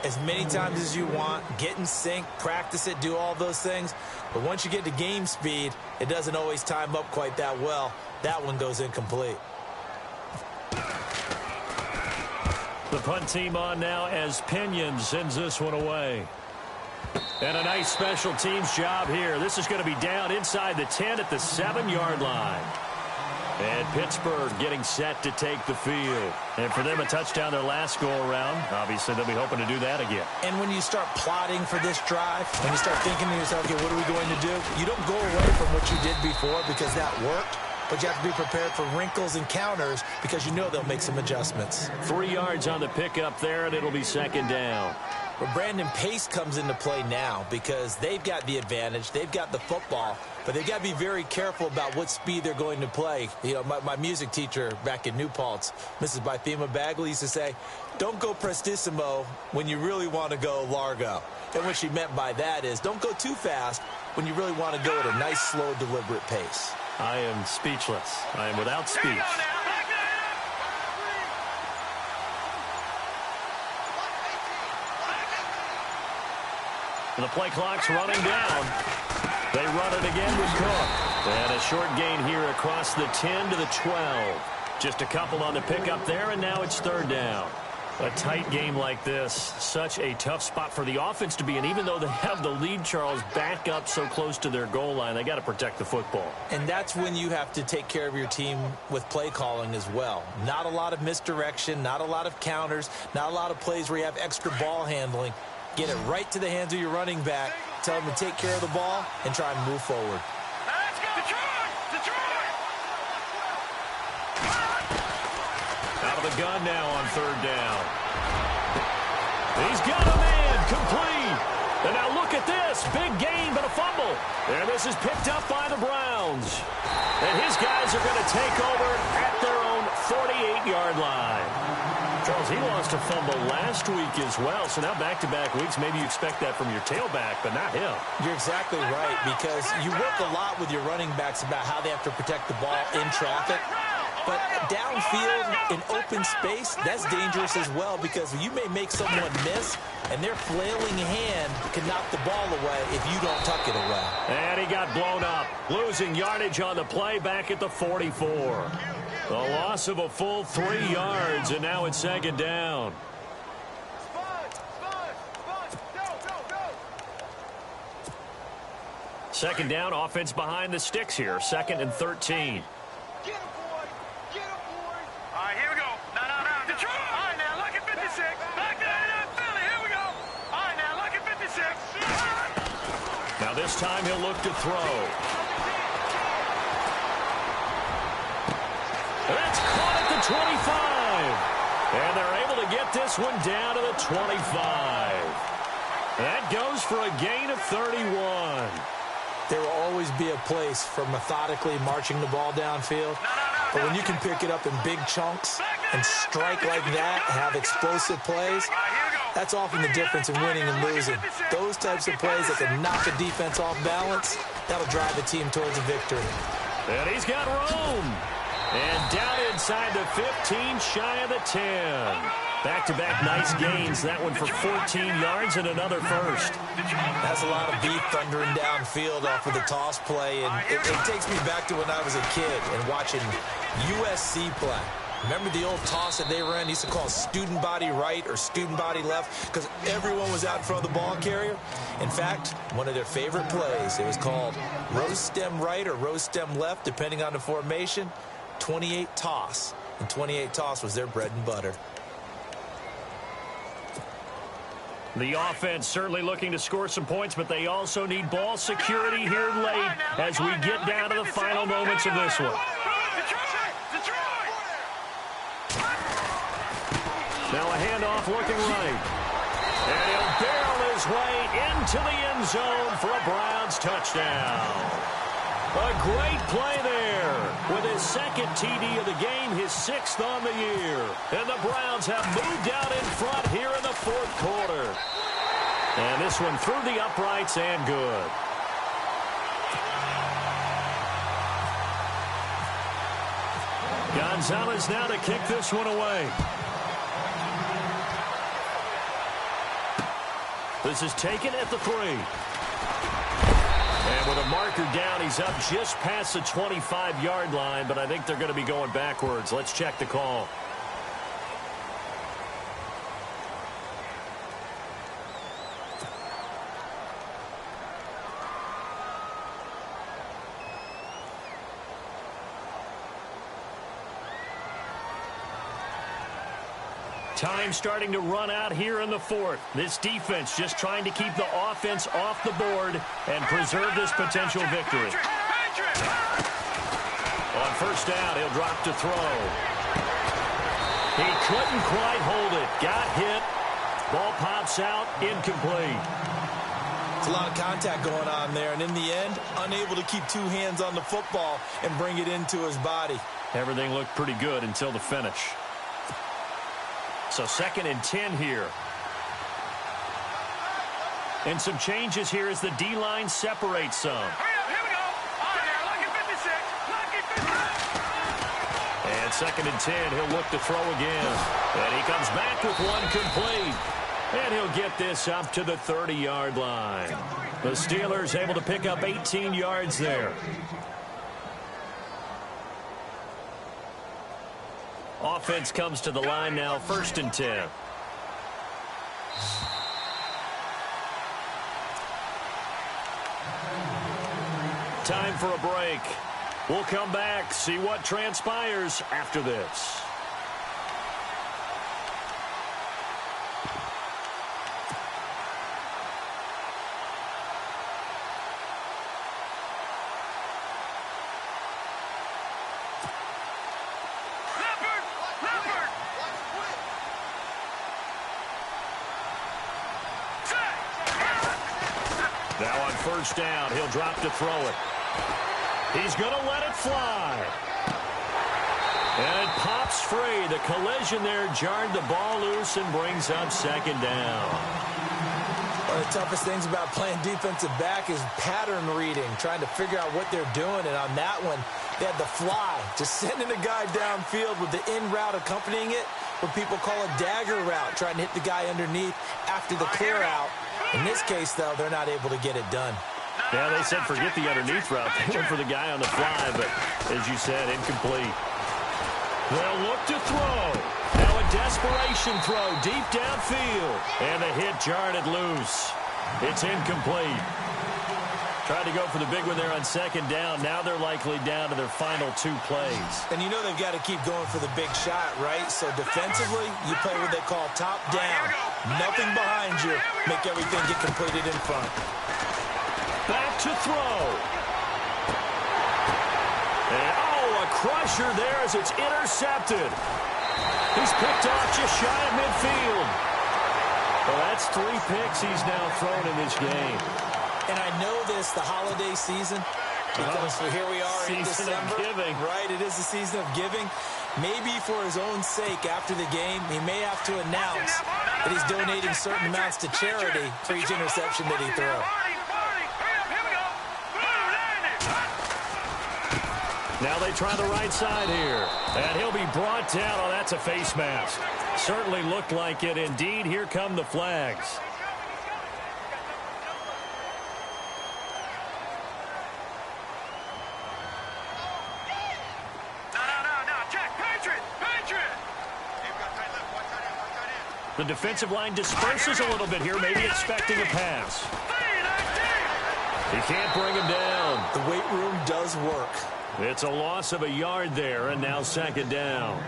S2: as many times as you want, get in sync, practice it, do all those things. But once you get to game speed, it doesn't always time up quite that well. That one goes incomplete.
S1: The punt team on now as Pinion sends this one away. And a nice special teams job here. This is going to be down inside the 10 at the 7-yard line. And Pittsburgh getting set to take the field. And for them, a touchdown their last go-around. Obviously, they'll be hoping to do that again.
S2: And when you start plotting for this drive, when you start thinking to yourself, okay, what are we going to do? You don't go away from what you did before because that worked. But you have to be prepared for wrinkles and counters because you know they'll make some adjustments.
S1: 3 yards on the pickup there, and it'll be 2nd down.
S2: But Brandon, pace comes into play now because they've got the advantage. They've got the football, but they've got to be very careful about what speed they're going to play. You know, my music teacher back in New Paltz, Mrs. Bythema Bagley, used to say, don't go prestissimo when you really want to go largo. And what she meant by that is don't go too fast when you really want to go at a nice, slow, deliberate pace.
S1: I am speechless. I am without speech. The play clock's running down. They run it again with Cook. And a short gain here across the 10 to the 12. Just a couple on the pickup there, and now it's 3rd down. A tight game like this, such a tough spot for the offense to be in. Even though they have the lead, Charles, back up so close to their goal line, they got to protect the football.
S2: And that's when you have to take care of your team with play calling as well. Not a lot of misdirection, not a lot of counters, not a lot of plays where you have extra ball handling. Get it right to the hands of your running back, tell him to take care of the ball, and try and move forward.
S3: Let's go! Detroit! Detroit!
S1: Out of the gun now on 3rd down. He's got a man, complete. And now look at this, big gain but a fumble. And this is picked up by the Browns. And his guys are going to take over at their own 48-yard line. Charles, he lost a fumble last week as well, so now back-to-back weeks, maybe you expect that from your tailback, but not him.
S2: You're exactly right, because you work a lot with your running backs about how they have to protect the ball in traffic. But downfield in open space, that's dangerous as well because you may make someone miss, and their flailing hand can knock the ball away if you don't tuck it away.
S1: And he got blown up, losing yardage on the play back at the 44. The loss of a full 3 yards, and now it's 2nd down. Second down, offense behind the sticks here. 2nd and 13.
S3: Get him, boy! Get him, boy! All right, here we go. No. Detroit! All right, now, look at 56. Back there, Philly, here we go. All right, now, look at 56.
S1: Now this time he'll look to throw. That's caught at the 25. And they're able to get this one down to the 25. That goes for a gain of 31.
S2: There will always be a place for methodically marching the ball downfield. But when you can pick it up in big chunks and strike like that, have explosive plays, that's often the difference in winning and losing. Those types of plays that can knock a defense off balance, that'll drive a team towards a victory.
S1: And he's got room. And down inside the 15, shy of the 10. Back-to-back nice gains. That one for 14 yards and another first.
S2: That's a lot of beef thundering downfield off of the toss play. And it takes me back to when I was a kid and watching USC play. Remember the old toss that they ran? They used to call student body right or student body left because everyone was out in front of the ball carrier. In fact, one of their favorite plays, it was called rose stem right or rose stem left, depending on the formation. 28 toss. And 28 toss was their bread and butter.
S1: The offense certainly looking to score some points, but they also need ball security here late as we get down to the final moments of this one. Now a handoff looking right. And he'll barrel his way into the end zone for a Browns touchdown. A great play there with his second TD of the game, his 6th on the year. And the Browns have moved out in front here in the 4th quarter. And this one through the uprights and good. Gonzalez now to kick this one away. This is taken at the 3. And with a marker down, he's up just past the 25-yard line, but I think they're going to be going backwards. Let's check the call. Time starting to run out here in the 4th. This defense just trying to keep the offense off the board and preserve this potential victory. On first down, he'll drop to throw. He couldn't quite hold it. Got hit. Ball pops out. Incomplete.
S2: It's a lot of contact going on there, and in the end, unable to keep 2 hands on the football and bring it into his body.
S1: Everything looked pretty good until the finish. So 2nd and 10 here. And some changes here as the D-line separates some.
S3: Hurry up, here we go. On there, lucky 56. Lucky 56.
S1: And 2nd and 10, he'll look to throw again. And he comes back with one complete. And he'll get this up to the 30-yard line. The Steelers able to pick up 18 yards there. Offense comes to the line now, 1st and 10. Time for a break. We'll come back, see what transpires after this. Now on first down, he'll drop to throw it. He's going to let it fly. And it pops free. The collision there jarred the ball loose and brings up 2nd down.
S2: One of the toughest things about playing defensive back is pattern reading, trying to figure out what they're doing. And on that one, they had the fly, just sending a guy downfield with the in route accompanying it, what people call a dagger route, trying to hit the guy underneath after the clear out. In this case, though, they're not able to get it done.
S1: Yeah, they said forget the underneath route. They went for the guy on the fly, but as you said, incomplete. They'll look to throw. Now a desperation throw deep downfield. And the hit jarred it loose. It's incomplete. Tried to go for the big one there on 2nd down. Now they're likely down to their final 2 plays.
S2: And you know they've got to keep going for the big shot, right? So defensively, you play what they call top down. Nothing behind you. Make everything get completed in front.
S1: Back to throw. And, a crusher there as it's intercepted. He's picked off just shy of midfield. Well, that's 3 picks he's now thrown in this game.
S2: And I know this, the holiday season, Because here we are in
S1: Season
S2: December.
S1: of giving.
S2: Right, it is the season of giving. Maybe for his own sake after the game, he may have to announce that he's donating certain amounts to charity for each interception that he throws.
S1: Now they try the right side here. And he'll be brought down. Oh, that's a face mask. Certainly looked like it. Indeed, here come the flags. The defensive line disperses a little bit here, maybe expecting a pass. He can't bring him down.
S2: The weight room does work.
S1: It's a loss of a yard there, and now second down.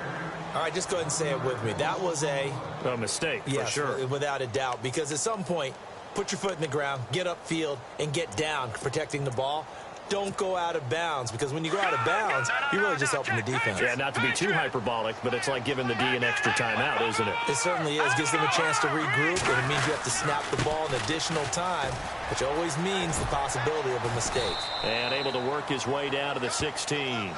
S2: All right, just go ahead and say it with me. That was a
S1: mistake,
S2: yes,
S1: for sure.
S2: Without a doubt, because at some point, put your foot in the ground, get upfield, and get down, protecting the ball. Don't go out of bounds, because when you go out of bounds, you're really just helping the defense.
S1: Yeah, not to be too hyperbolic, but it's like giving the D an extra timeout, isn't it?
S2: It certainly is. Gives them a chance to regroup, and it means you have to snap the ball in additional time, which always means the possibility of a mistake.
S1: And able to work his way down to the 16.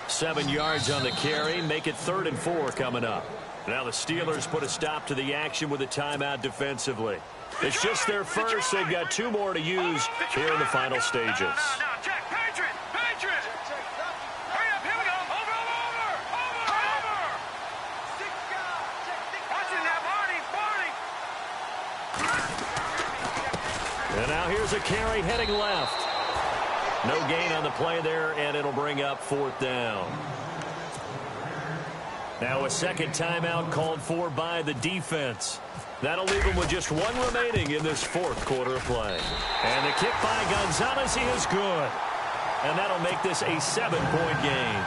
S1: 7 yards on the carry. Make it 3rd and 4 coming up. Now the Steelers put a stop to the action with a timeout defensively. It's just their first. They've got 2 more to use here in the final stages. And now here's a carry heading left. No gain on the play there, and it'll bring up 4th down. Now a second timeout called for by the defense. That'll leave them with just 1 remaining in this 4th quarter of play. And the kick by Gonzalez, he is good. And that'll make this a 7-point game.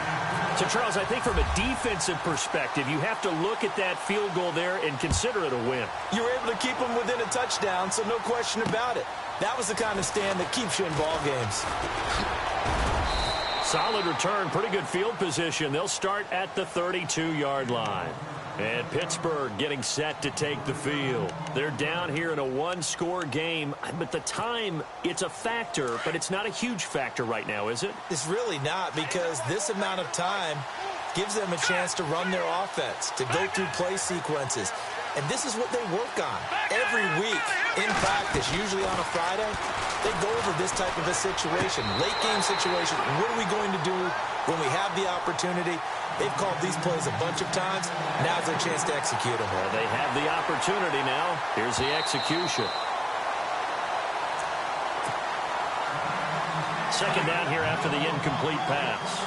S1: So, Charles, I think from a defensive perspective, you have to look at that field goal there and consider it a win.
S2: You were able to keep them within a touchdown, so no question about it. That was the kind of stand that keeps you in ball games.
S1: Solid return, pretty good field position. They'll start at the 32-yard line. And Pittsburgh getting set to take the field. They're down here in a 1-score game. But the time, it's a factor, but it's not a huge factor right now, is it?
S2: It's really not, because this amount of time gives them a chance to run their offense, to go through play sequences. And this is what they work on every week in practice, usually on a Friday. They go over this type of a situation, late game situation. What are we going to do when we have the opportunity? They've called these plays a bunch of times. Now's their chance to execute them.
S1: Well, they have the opportunity now. Here's the execution. Second down here after the incomplete pass.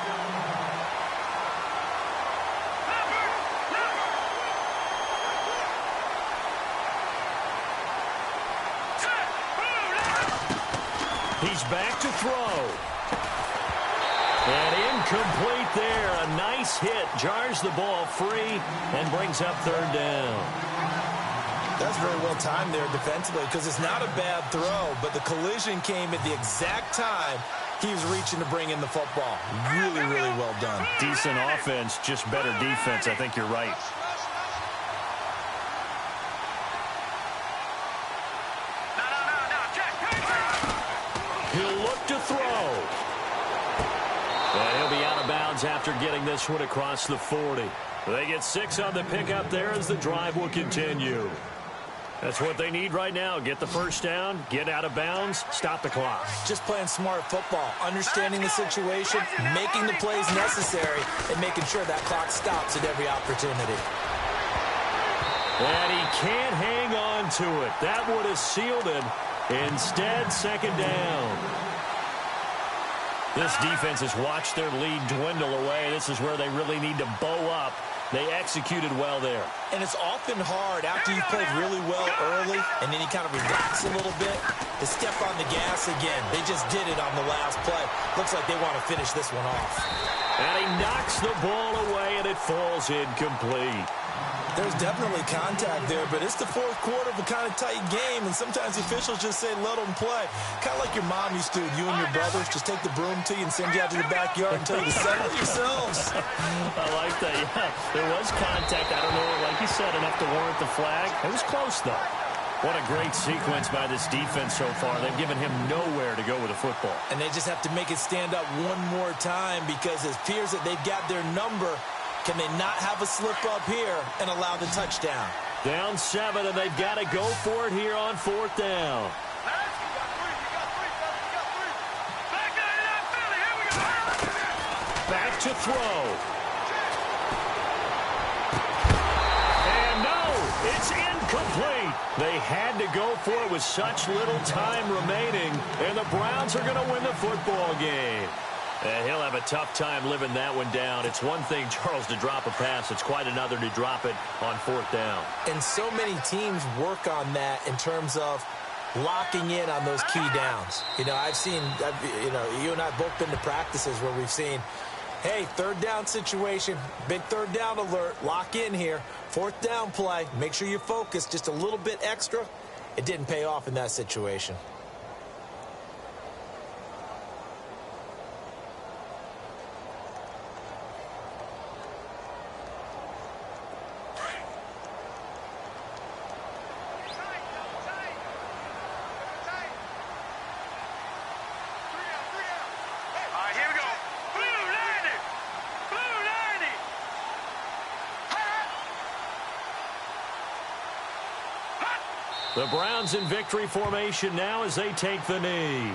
S1: He's back to throw. And incomplete there. A nice hit. Jars the ball free and brings up 3rd down.
S2: That's very well timed there defensively, because it's not a bad throw, but the collision came at the exact time he was reaching to bring in the football. Really, really well done.
S1: Decent offense, just better defense. I think you're right. He'll look to throw. And he'll be out of bounds after getting this one across the 40. They get 6 on the pickup there as the drive will continue. That's what they need right now. Get the first down, get out of bounds, stop the clock.
S2: Just playing smart football, understanding the situation, making the plays necessary, and making sure that clock stops at every opportunity.
S1: And he can't hang on to it. That would have sealed it. Instead, second down. This defense has watched their lead dwindle away. This is where they really need to bow up. They executed well there.
S2: And it's often hard after you've played really well early and then you kind of relax a little bit to step on the gas again. They just did it on the last play. Looks like they want to finish this one off.
S1: And he knocks the ball away and it falls incomplete.
S2: There's definitely contact there, but it's the 4th quarter of a kind of tight game, and sometimes officials just say, let them play. Kind of like your mom used to, you and your brothers, just take the broom to you and send you out to the backyard and tell you to settle yourselves.
S1: I like that, yeah. There was contact. I don't know, like you said, enough to warrant the flag. It was close, though. What a great sequence by this defense so far. They've given him nowhere to go with the football.
S2: And they just have to make it stand up one more time because it appears that they've got their number. Can they not have a slip up here and allow the touchdown?
S1: Down 7, and they've got to go for it here on 4th down. Back to throw. It's incomplete. They had to go for it with such little time remaining, and the Browns are going to win the football game. He'll have a tough time living that one down. It's one thing, Charles, to drop a pass. It's quite another to drop it on 4th down.
S2: And so many teams work on that in terms of locking in on those key downs. You know, you and I both been to practices where we've seen, hey, 3rd down situation, big 3rd down alert, lock in here. 4th down play, make sure you focus just a little bit extra. It didn't pay off in that situation.
S1: The Browns in victory formation now as they take the knee.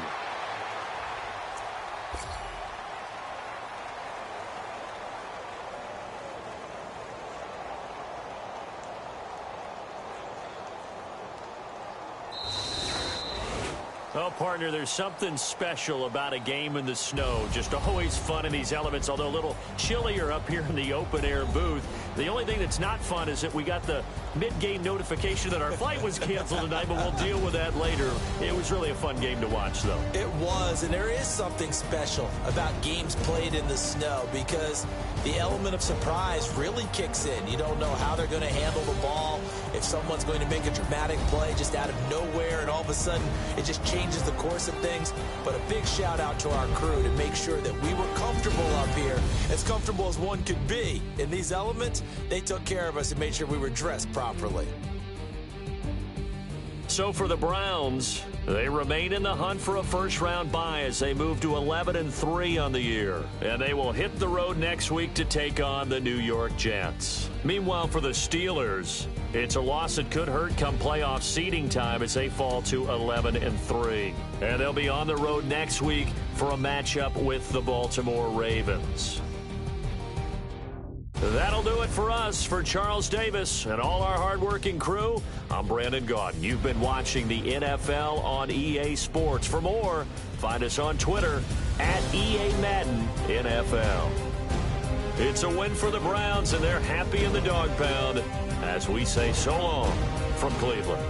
S1: Well, partner, there's something special about a game in the snow. Just always fun in these elements, although a little chillier up here in the open-air booth. The only thing that's not fun is that we got the mid-game notification that our flight was canceled tonight, but we'll deal with that later. It was really a fun game to watch, though.
S2: It was, and there is something special about games played in the snow because the element of surprise really kicks in. You don't know how they're going to handle the ball, if someone's going to make a dramatic play just out of nowhere, and all of a sudden it just changes the course of things. But a big shout out to our crew to make sure that we were comfortable up here, as comfortable as one could be. In these elements, they took care of us and made sure we were dressed properly.
S1: So for the Browns, they remain in the hunt for a first-round bye as they move to 11-3 on the year. And they will hit the road next week to take on the New York Jets. Meanwhile, for the Steelers, it's a loss that could hurt come playoff seeding time as they fall to 11-3. And they'll be on the road next week for a matchup with the Baltimore Ravens. That'll do it for us. For Charles Davis and all our hardworking crew, I'm Brandon Gaudin. You've been watching the NFL on EA Sports. For more, find us on Twitter at EA Madden NFL. It's a win for the Browns, and they're happy in the dog pound as we say so long from Cleveland.